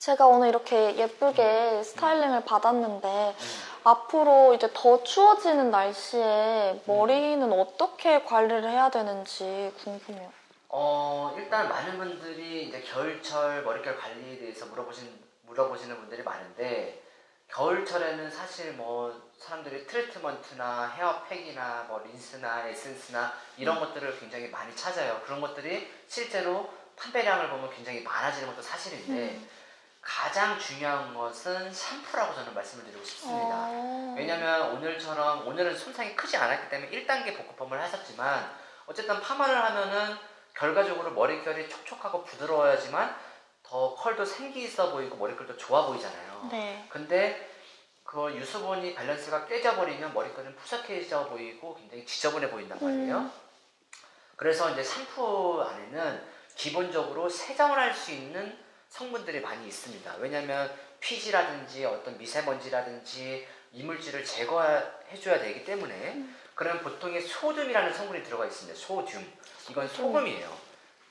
제가 오늘 이렇게 예쁘게 스타일링을 받았는데 앞으로 이제 더 추워지는 날씨에 머리는 어떻게 관리를 해야 되는지 궁금해요. 일단 많은 분들이 이제 겨울철 머릿결 관리에 대해서 물어보시는 분들이 많은데, 겨울철에는 사실 뭐 사람들이 트리트먼트나 헤어팩이나 뭐 린스나 에센스나 이런 것들을 굉장히 많이 찾아요. 그런 것들이 실제로 판매량을 보면 굉장히 많아지는 것도 사실인데 가장 중요한 것은 샴푸라고 저는 말씀을 드리고 싶습니다. 왜냐면 오늘은 손상이 크지 않았기 때문에 1단계 복구펌을 하셨지만, 어쨌든 파마를 하면은 결과적으로 머릿결이 촉촉하고 부드러워야지만 더 컬도 생기 있어 보이고 머릿결도 좋아 보이잖아요. 네. 근데 그 유수분이 밸런스가 깨져버리면 머릿결은 푸석해져 보이고 굉장히 지저분해 보인단 말이에요. 그래서 이제 샴푸 안에는 기본적으로 세정을 할 수 있는 성분들이 많이 있습니다. 왜냐하면 피지라든지 어떤 미세먼지라든지 이물질을 제거해줘야 되기 때문에. 그러면 보통에 소듐이라는 성분이 들어가 있습니다. 소듐. 이건 소금이에요.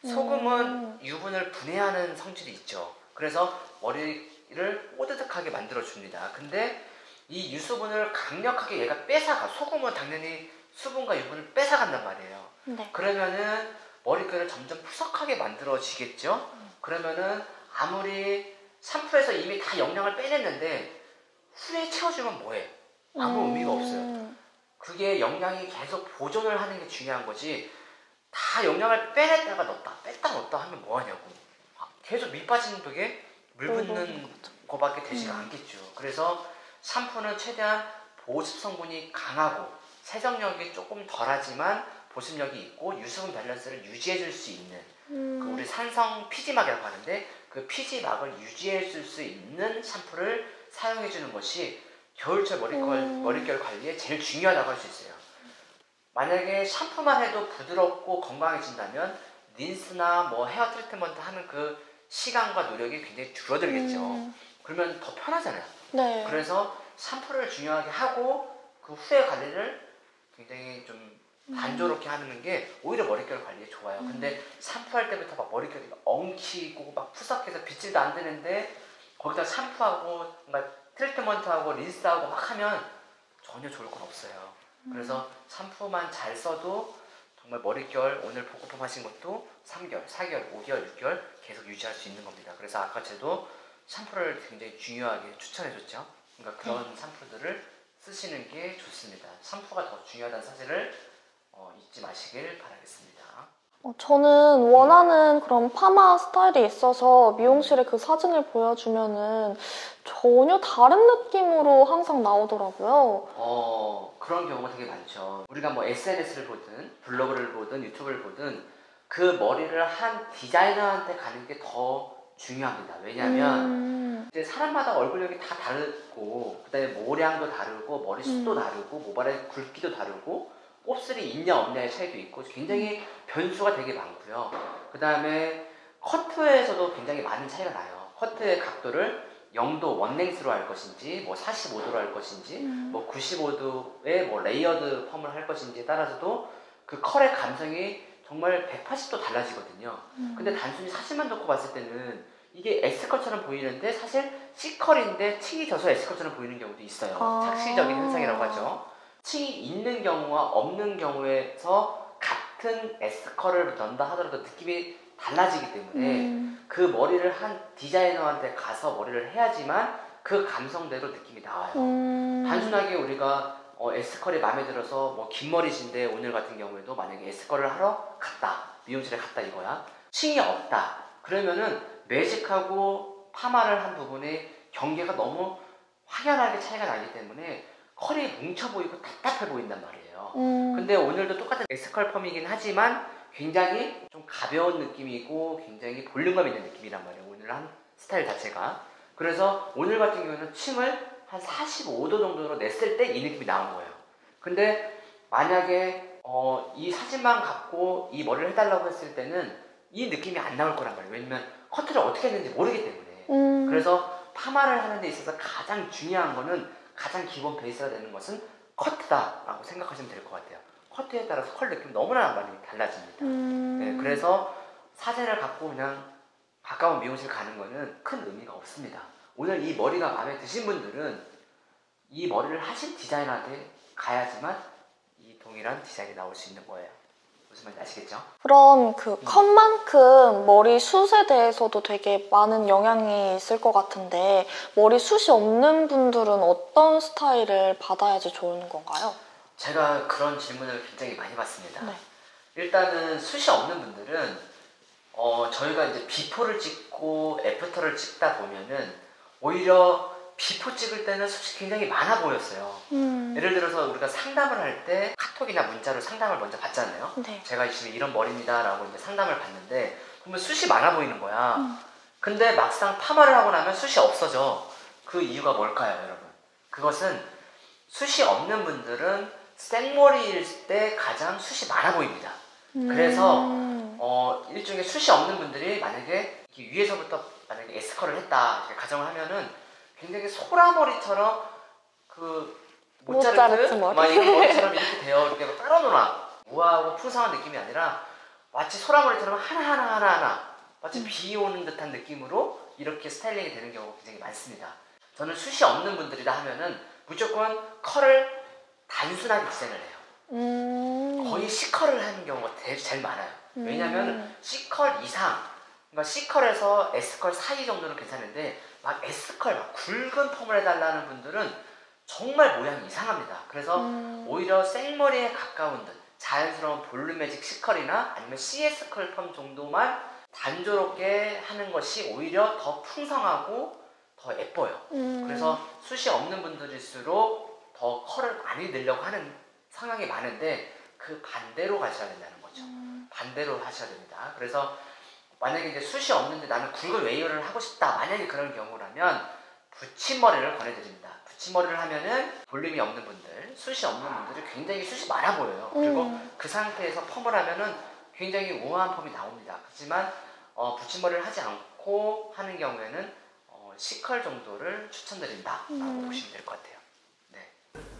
소금은 유분을 분해하는 성질이 있죠. 그래서 머리를 뽀드득하게 만들어줍니다. 근데 이 유수분을 강력하게 얘가 뺏어가. 소금은 당연히 수분과 유분을 뺏어간단 말이에요. 네. 그러면은 머릿결을 점점 푸석하게 만들어지겠죠. 그러면은 아무리 샴푸에서 이미 다 영양을 빼냈는데 후에 채워주면 뭐해? 아무 의미가 없어요. 그게 영양이 계속 보존을 하는 게 중요한 거지, 다 영양을 빼냈다가 넣었다 뺐다 넣었다 하면 뭐하냐고. 계속 밑 빠지는 벽에 물 붓는 거밖에 되지가 않겠죠. 그래서 샴푸는 최대한 보습 성분이 강하고 세정력이 조금 덜하지만 보습력이 있고 유수분 밸런스를 유지해 줄 수 있는 그 우리 산성 피지막이라고 하는데, 그 피지막을 유지해 줄 수 있는 샴푸를 사용해 주는 것이 겨울철 머릿결 관리에 제일 중요하다고 할 수 있어요. 만약에 샴푸만 해도 부드럽고 건강해진다면 린스나 뭐 헤어 트리트먼트 하는 그 시간과 노력이 굉장히 줄어들겠죠. 그러면 더 편하잖아요. 네. 그래서 샴푸를 중요하게 하고 그 후에 관리를 굉장히 좀 단조롭게 하는 게 오히려 머릿결 관리에 좋아요. 근데 샴푸할 때부터 막 머릿결이 엉키고 막 푸석해서 빗질도 안 되는데 거기다 샴푸하고 뭔가 트리트먼트하고 린스하고 막 하면 전혀 좋을 건 없어요. 그래서 샴푸만 잘 써도 정말 머릿결 오늘 복구펌 하신 것도 3개월, 4개월, 5개월, 6개월 계속 유지할 수 있는 겁니다. 그래서 아까 저도 샴푸를 굉장히 중요하게 추천해줬죠. 그러니까 그런 샴푸들을 쓰시는 게 좋습니다. 샴푸가 더 중요하다는 사실을 잊지 마시길 바라겠습니다. 저는 원하는 그런 파마 스타일이 있어서 미용실에 그 사진을 보여주면은 전혀 다른 느낌으로 항상 나오더라고요. 그런 경우가 되게 많죠. 우리가 뭐 SNS를 보든 블로그를 보든 유튜브를 보든 그 머리를 한 디자이너한테 가는 게 더 중요합니다. 왜냐하면 이제 사람마다 얼굴력이 다 다르고, 그다음에 모량도 다르고, 머리 숱도 다르고, 모발의 굵기도 다르고, 곱슬이 있냐 없냐의 차이도 있고 굉장히 변수가 되게 많고요. 그 다음에 커트에서도 굉장히 많은 차이가 나요. 커트의 각도를 0도 원랭스로 할 것인지, 뭐 45도로 할 것인지, 뭐 95도의 뭐 레이어드 펌을 할 것인지에 따라서도 그 컬의 감성이 정말 180도 달라지거든요. 근데 단순히 사진만 놓고 봤을 때는 이게 S컬처럼 보이는데 사실 C컬인데 층이 져서 S컬처럼 보이는 경우도 있어요. 착시적인 현상이라고 하죠. 층이 있는 경우와 없는 경우에서 같은 S컬을 넣는다 하더라도 느낌이 달라지기 때문에 그 머리를 한 디자이너한테 가서 머리를 해야지만 그 감성대로 느낌이 나와요. 단순하게 우리가 S컬이 마음에 들어서 뭐 긴 머리신데 오늘 같은 경우에도 만약에 S컬을 하러 갔다, 미용실에 갔다 이거야. 층이 없다. 그러면은 매직하고 파마를 한 부분에 경계가 너무 확연하게 차이가 나기 때문에 컬이 뭉쳐 보이고 답답해 보인단 말이에요. 근데 오늘도 똑같은 S컬 펌이긴 하지만 굉장히 좀 가벼운 느낌이고 굉장히 볼륨감 있는 느낌이란 말이에요. 오늘 한 스타일 자체가. 그래서 오늘 같은 경우는 층을 한 45도 정도로 냈을 때 이 느낌이 나온 거예요. 근데 만약에 이 사진만 갖고 이 머리를 해달라고 했을 때는 이 느낌이 안 나올 거란 말이에요. 왜냐면 커트를 어떻게 했는지 모르기 때문에. 그래서 파마를 하는 데 있어서 가장 중요한 거는, 가장 기본 베이스가 되는 것은 커트다라고 생각하시면 될 것 같아요. 커트에 따라서 컬 느낌이 너무나 많이 달라집니다. 네, 그래서 사진을 갖고 그냥 가까운 미용실 가는 거는 큰 의미가 없습니다. 오늘 이 머리가 마음에 드신 분들은 이 머리를 하신 디자이너한테 가야지만 이 동일한 디자인이 나올 수 있는 거예요. 무슨 말인지 아시겠죠? 그럼 그 컷만큼 머리 숱에 대해서도 되게 많은 영향이 있을 것 같은데 머리 숱이 없는 분들은 어떤 스타일을 받아야지 좋은 건가요? 제가 그런 질문을 굉장히 많이 받습니다. 네. 일단은 숱이 없는 분들은 저희가 이제 비포를 찍고 애프터를 찍다 보면은 오히려 비포 찍을 때는 숱이 굉장히 많아 보였어요. 예를 들어서 우리가 상담을 할 때 카톡이나 문자로 상담을 먼저 받잖아요. 네. 제가 지금 이런 머리입니다 라고 이제 상담을 받는데 보면 숱이 많아 보이는 거야. 근데 막상 파마를 하고 나면 숱이 없어져. 그 이유가 뭘까요, 여러분? 그것은 숱이 없는 분들은 생머리일 때 가장 숱이 많아 보입니다. 그래서 일종의 숱이 없는 분들이 만약에 이렇게 위에서부터 만약에 S컬을 했다 이렇게 가정을 하면은 굉장히 소라머리처럼 그 모짜르트 머리. 막 이런 머리처럼 이렇게 돼요. 이렇게 따로노나 우아하고 풍성한 느낌이 아니라 마치 소라머리처럼 하나하나 마치 비 오는 듯한 느낌으로 이렇게 스타일링이 되는 경우가 굉장히 많습니다. 저는 숱이 없는 분들이다 하면은 무조건 컬을 단순하게 디자인을 해요. 거의 C컬을 하는 경우가 제일 많아요. 왜냐면 C컬 이상, 그러니까 C컬에서 S컬 사이 정도는 괜찮은데 막 S컬, 막 굵은 펌을 해달라는 분들은 정말 모양이 이상합니다. 그래서 오히려 생머리에 가까운 듯 자연스러운 볼륨 매직 C컬이나 아니면 CS컬 펌 정도만 단조롭게 하는 것이 오히려 더 풍성하고 더 예뻐요. 그래서 숱이 없는 분들일수록 더 컬을 많이 내려고 하는 성향이 많은데 그 반대로 가셔야 된다는 거죠. 반대로 하셔야 됩니다. 그래서 만약에 이제 숱이 없는데 나는 굵은 웨이어를 하고 싶다. 만약에 그런 경우라면 붙임머리를 권해드립니다. 붙임머리를 하면은 볼륨이 없는 분들, 숱이 없는 분들이 굉장히 숱이 많아 보여요. 그리고 그 상태에서 펌을 하면은 굉장히 우아한 펌이 나옵니다. 하지만 붙임머리를 하지 않고 하는 경우에는 C컬 정도를 추천드린다라고 보시면 될 것 같아요. 네.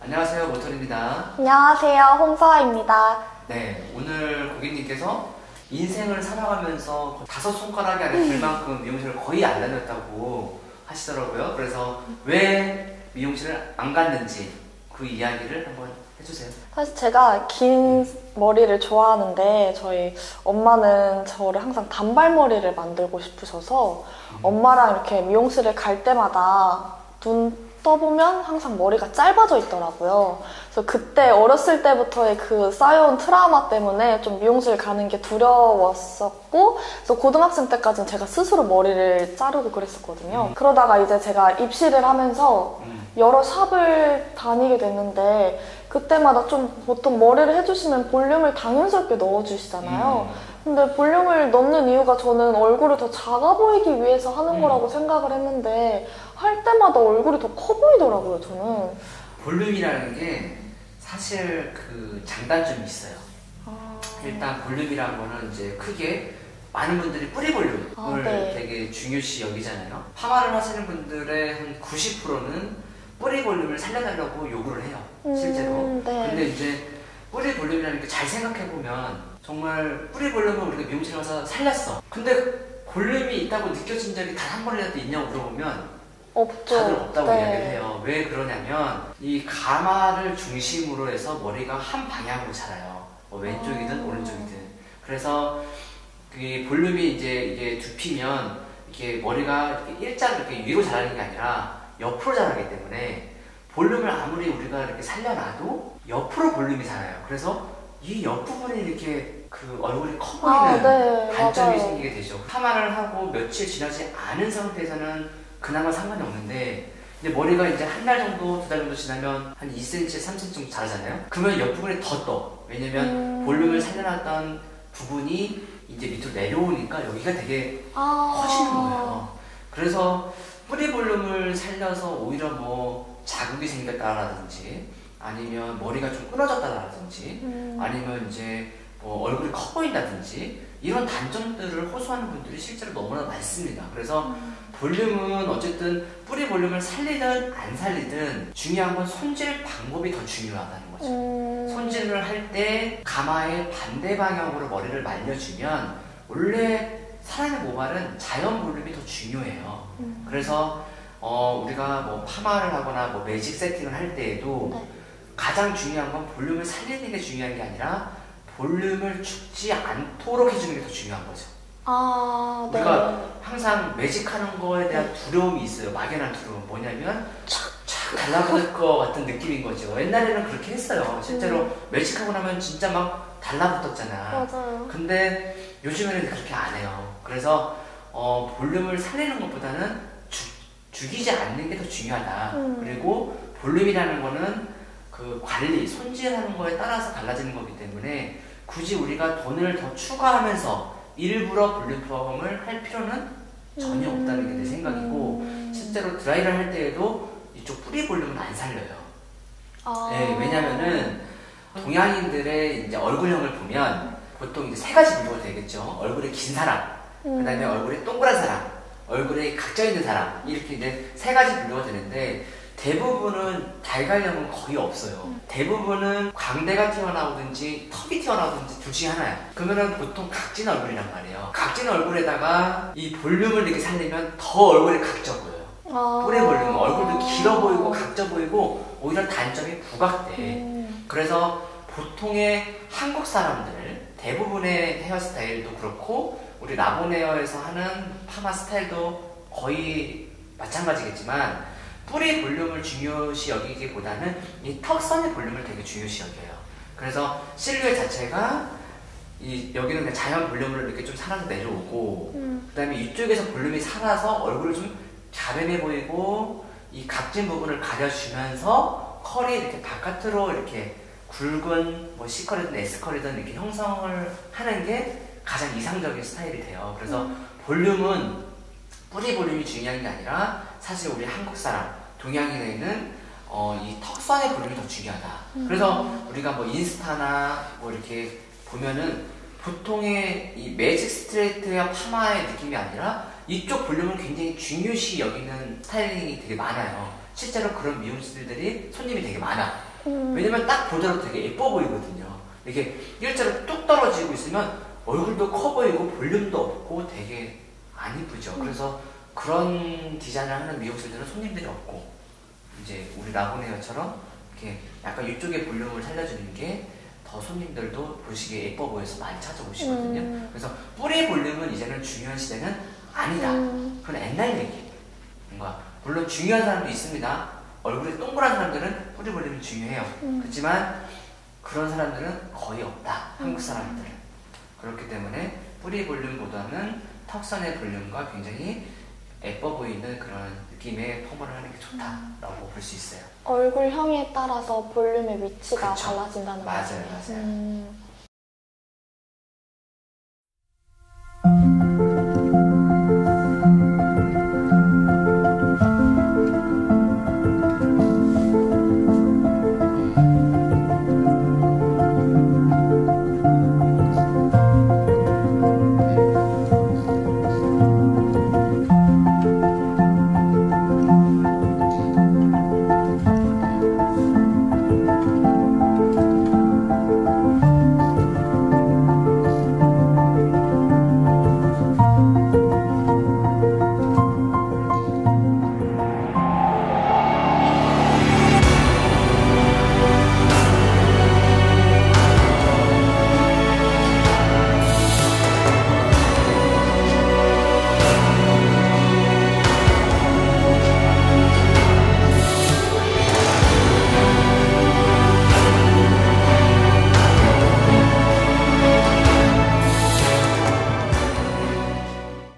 안녕하세요, 모토리입니다. 안녕하세요, 홍서아입니다. 네, 오늘 고객님께서 인생을 살아가면서 5손가락이 안에 들 만큼 미용실을 거의 안 다녔다고 하시더라고요. 그래서 왜 미용실을 안 갔는지 그 이야기를 한번 해주세요. 사실 제가 긴 머리를 좋아하는데 저희 엄마는 저를 항상 단발머리를 만들고 싶으셔서 엄마랑 이렇게 미용실을 갈 때마다 눈 떠보면 항상 머리가 짧아져 있더라고요. 그래서 그때 어렸을 때부터의 그 쌓여온 트라우마 때문에 좀 미용실 가는 게 두려웠었고, 그래서 고등학생 때까지는 제가 스스로 머리를 자르고 그랬었거든요. 그러다가 이제 제가 입시를 하면서 여러 샵을 다니게 됐는데 그때마다 좀 보통 머리를 해주시면 볼륨을 당연스럽게 넣어주시잖아요. 근데 볼륨을 넣는 이유가 저는 얼굴이 더 작아 보이기 위해서 하는 거라고 생각을 했는데 할 때마다 얼굴이 더 커 보이더라고요, 저는. 볼륨이라는 게 사실 그 장단점이 있어요. 일단 볼륨이라는 거는 이제 크게 많은 분들이 뿌리 볼륨을 네. 되게 중요시 여기잖아요. 파마를 하시는 분들의 한 90%는 뿌리 볼륨을 살려달라고 요구를 해요, 실제로. 네. 근데 이제 뿌리 볼륨이라는 게 잘 생각해보면 정말 뿌리 볼륨을 우리가 미용실에 가서 살렸어. 근데 볼륨이 있다고 느껴진 적이 단 한 번이라도 있냐고 물어보면 없죠. 다들 없다고 네. 이야기를 해요. 왜 그러냐면 이 가마를 중심으로 해서 머리가 한 방향으로 자라요. 뭐 왼쪽이든 오른쪽이든. 그래서 그 볼륨이 이제 이게 눕히면 이렇게 머리가 이렇게 일자로 이렇게 위로 자라는 게 아니라 옆으로 자라기 때문에 볼륨을 아무리 우리가 이렇게 살려놔도 옆으로 볼륨이 자라요. 그래서 이 옆부분이 이렇게 그 얼굴이 커 보이는 네, 단점이 맞아요. 생기게 되죠. 파마를 하고 며칠 지나지 않은 상태에서는 그나마 상관이 없는데 근데 머리가 이제 한 달 정도, 2달 정도 지나면 한 2cm, 3cm 정도 자라잖아요. 그러면 옆부분이 더 떠. 왜냐면 볼륨을 살려놨던 부분이 이제 밑으로 내려오니까 여기가 되게 커지는 거예요. 그래서 뿌리 볼륨을 살려서 오히려 뭐 자국이 생겼다라든지 아니면 머리가 좀 끊어졌다라든지 아니면 이제 뭐 얼굴이 커 보인다든지 이런 단점들을 호소하는 분들이 실제로 너무나 많습니다. 그래서 볼륨은 어쨌든 뿌리 볼륨을 살리든 안 살리든 중요한 건 손질 방법이 더 중요하다는 거죠. 손질을 할 때 가마의 반대 방향으로 머리를 말려주면 원래 사람의 모발은 자연 볼륨이 더 중요해요. 그래서 우리가 뭐 파마를 하거나 뭐 매직 세팅을 할 때에도 네. 가장 중요한 건 볼륨을 살리는 게 중요한 게 아니라 볼륨을 죽지 않도록 해주는 게 더 중요한 거죠. 아, 네. 우리가 항상 매직하는 거에 대한 두려움이 있어요. 막연한 두려움. 뭐냐면 촥 달라붙을 것 같은 느낌인 거죠. 옛날에는 그렇게 했어요. 실제로 매직하고 나면 진짜 막 달라붙었잖아. 맞아요. 근데 요즘에는 그렇게 안 해요. 그래서 볼륨을 살리는 것보다는 죽이지 않는 게 더 중요하다. 그리고 볼륨이라는 거는 그 관리, 손질하는 거에 따라서 달라지는 거기 때문에 굳이 우리가 돈을 더 추가하면서 일부러 볼륨 펌을 할 필요는 전혀 없다는 게 내 생각이고, 실제로 드라이를 할 때에도 이쪽 뿌리 볼륨은 안 살려요. 아. 네, 왜냐면은 동양인들의 이제 얼굴형을 보면 보통 이제 세 가지 분류가 되겠죠. 얼굴에 긴 사람, 그 다음에 얼굴에 동그란 사람, 얼굴에 각져 있는 사람, 이렇게 이제 세 가지 분류가 되는데, 대부분은 달걀형은 거의 없어요. 대부분은 광대가 튀어나오든지 턱이 튀어나오든지 둘 중에 하나야. 그러면은 보통 각진 얼굴이란 말이에요. 각진 얼굴에다가 이 볼륨을 이렇게 살리면 더 얼굴이 각져 보여요. 뿌리 볼륨은 얼굴도 길어 보이고 각져 보이고 오히려 단점이 부각돼. 그래서 보통의 한국 사람들 대부분의 헤어스타일도 그렇고 우리 라보네어에서 하는 파마 스타일도 거의 마찬가지겠지만, 뿌리 볼륨을 중요시 여기기보다는 이 턱선의 볼륨을 되게 중요시 여겨요. 그래서 실루엣 자체가 여기는 그냥 자연 볼륨으로 이렇게 좀 살아서 내려오고, 그 다음에 이쪽에서 볼륨이 살아서 얼굴을 좀 자름해 보이고 이 각진 부분을 가려주면서 컬이 이렇게 바깥으로 이렇게 굵은 뭐 C컬이든 S컬이든 이렇게 형성을 하는 게 가장 이상적인 스타일이 돼요. 그래서 볼륨은 뿌리 볼륨이 중요한 게 아니라 사실 우리 한국 사람, 동양인에는 이 턱선의 볼륨이 더 중요하다. 그래서 우리가 뭐 인스타나 뭐 이렇게 보면은 보통의 이 매직 스트레이트야 파마의 느낌이 아니라 이쪽 볼륨을 굉장히 중요시 여기는 스타일링이 되게 많아요. 실제로 그런 미용실들이 손님이 되게 많아. 왜냐면 딱 보더라도 되게 예뻐 보이거든요. 이렇게 일자로 뚝 떨어지고 있으면 얼굴도 커 보이고 볼륨도 없고 되게 안 이쁘죠. 그래서 그런 디자인을 하는 미용실들은 손님들이 없고, 이제 우리 라보네어처럼 이렇게 약간 이쪽에 볼륨을 살려주는 게 더 손님들도 보시기에 예뻐 보여서 많이 찾아오시거든요. 그래서 뿌리 볼륨은 이제는 중요한 시대는 아니다. 그건 옛날 얘기. 뭔가 물론 중요한 사람도 있습니다. 얼굴이 동그란 사람들은 뿌리 볼륨이 중요해요. 그렇지만 그런 사람들은 거의 없다. 한국 사람들은. 그렇기 때문에 뿌리 볼륨보다는 턱선의 볼륨과 굉장히 예뻐 보이는 그런 느낌의 펌을 하는 게 좋다라고 볼 수 있어요. 얼굴형에 따라서 볼륨의 위치가 그쵸. 달라진다는 맞아요, 거죠. 맞아요.